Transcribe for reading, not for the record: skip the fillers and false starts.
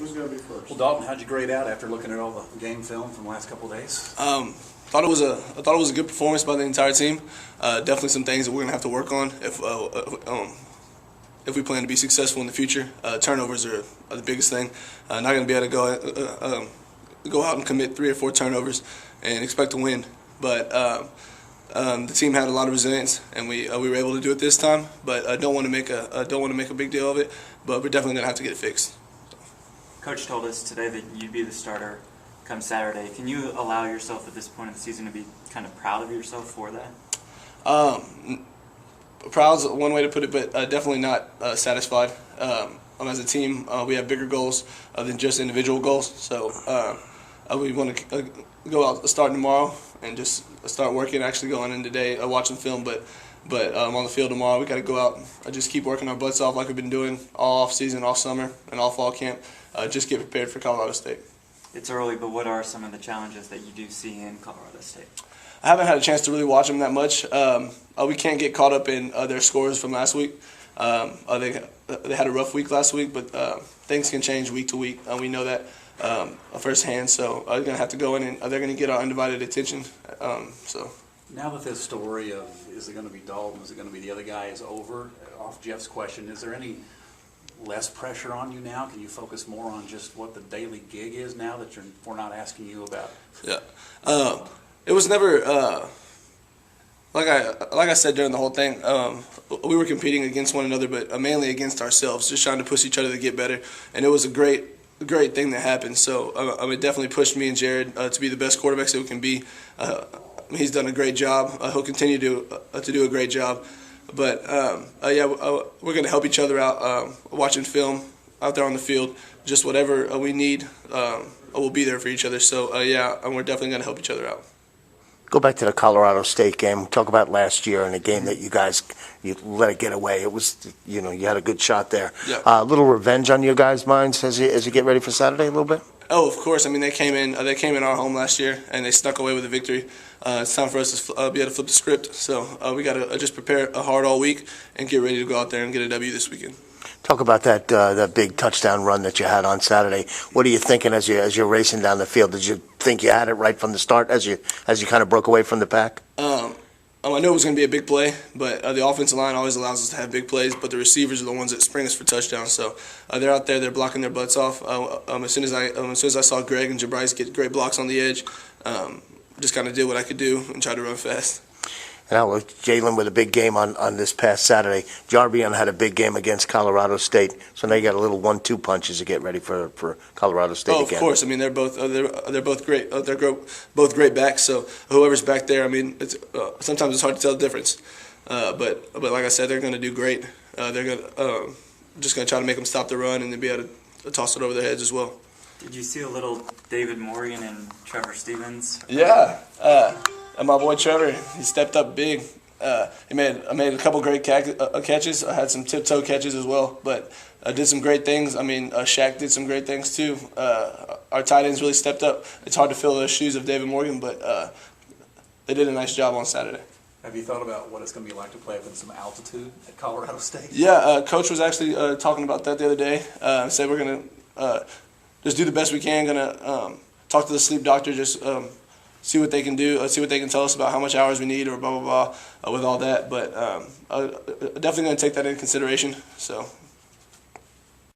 Who's going to be first? Well, Dalton, how'd you grade out after looking at all the game film from the last couple of days? I thought it was a good performance by the entire team. Definitely some things that we're gonna have to work on if we plan to be successful in the future. Turnovers are the biggest thing. Not gonna be able to go out and commit 3 or 4 turnovers and expect to win. But the team had a lot of resilience, and we were able to do it this time. But I don't want to make a big deal of it. But we're definitely gonna have to get it fixed. Coach told us today that you'd be the starter come Saturday. Can you allow yourself at this point of the season to be kind of proud of yourself for that? Proud's one way to put it, but definitely not satisfied. As a team, we have bigger goals than just individual goals. So we want to go out starting tomorrow and just start working. Actually, going in today, watching film, but on the field tomorrow, we got to go out and just keep working our butts off like we've been doing all off season, all summer, and all fall camp. Just get prepared for Colorado State. It's early, but what are some of the challenges that you do see in Colorado State? I haven't had a chance to really watch them that much. We can't get caught up in their scores from last week. They had a rough week last week, but things can change week to week. We know that firsthand, so they're going to have to go in and they're going to get our undivided attention. Now that this story of is it going to be Dalton, is it going to be the other guy is over, off Jeff's question, is there any less pressure on you now? Can you focus more on just what the daily gig is now that we're not asking you about? Yeah. It was never like I said during the whole thing. We were competing against one another, but mainly against ourselves, just trying to push each other to get better. And it was a great thing that happened. So it definitely pushed me and Jared to be the best quarterbacks that we can be. He's done a great job. He'll continue to do a great job. But we're going to help each other out, watching film out there on the field. Just whatever we need, we'll be there for each other. So and we're definitely going to help each other out. Go back to the Colorado State game. Talk about last year and a game that you let it get away. It was, you had a good shot there. Yeah. A little revenge on your guys' minds as you get ready for Saturday a little bit? Oh, of course. I mean, they came in our home last year and they snuck away with a victory. It's time for us to be able to flip the script. So we got to just prepare hard all week and get ready to go out there and get a W this weekend. Talk about that big touchdown run that you had on Saturday. What are you thinking as you're racing down the field? Did you think you had it right from the start as you kind of broke away from the pack? I knew it was going to be a big play, but the offensive line always allows us to have big plays, but the receivers are the ones that spring us for touchdowns. So they're out there, they're blocking their butts off. As soon as I saw Greg and Jabrise get great blocks on the edge, just kind of did what I could do and tried to run fast. Now, Jalen with a big game on this past Saturday. Jarvion had a big game against Colorado State, so now you got a little 1-2 punch as you get ready for Colorado State again. Of course. I mean, they're both great. They're both great backs. So whoever's back there, I mean, sometimes it's hard to tell the difference. But like I said, they're going to do great. They're just going to try to make them stop the run and then be able to toss it over their heads as well. Did you see a little David Morgan and Trevor Stevens? Yeah. And my boy Trevor, he stepped up big. I made a couple great catches. I had some tiptoe catches as well, but did some great things. I mean, Shaq did some great things too. Our tight ends really stepped up. It's hard to fill the shoes of David Morgan, but they did a nice job on Saturday. Have you thought about what it's going to be like to play up in some altitude at Colorado State? Yeah, Coach was actually talking about that the other day. Said we're going to just do the best we can. Going to talk to the sleep doctor, just see what they can do, see what they can tell us about how much hours we need or blah, blah, blah with all that. But definitely going to take that into consideration. So